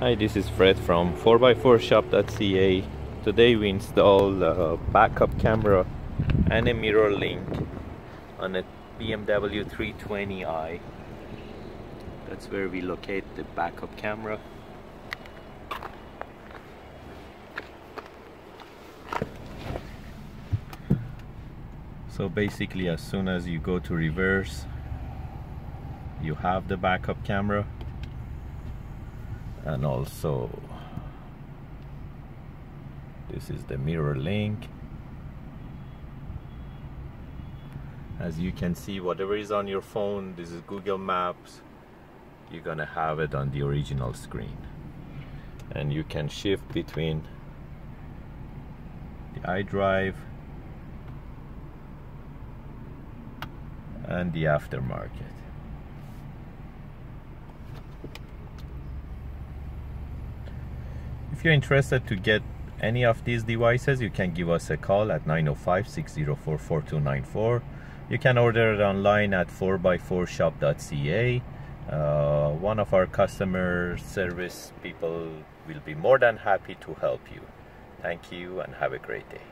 Hi, this is Fred from 4x4shop.ca. Today we installed a backup camera and a mirror link on a BMW 320i. That's where we locate the backup camera. So basically, as soon as you go to reverse, you have the backup camera. And also this is the mirror link. As you can see, whatever is on your phone, this is Google Maps, you're gonna have it on the original screen, and you can shift between the iDrive and the aftermarket. If you're interested to get any of these devices, you can give us a call at 905-604-4294. You can order it online at 4x4shop.ca. One of our customer service people will be more than happy to help you. Thank you and have a great day.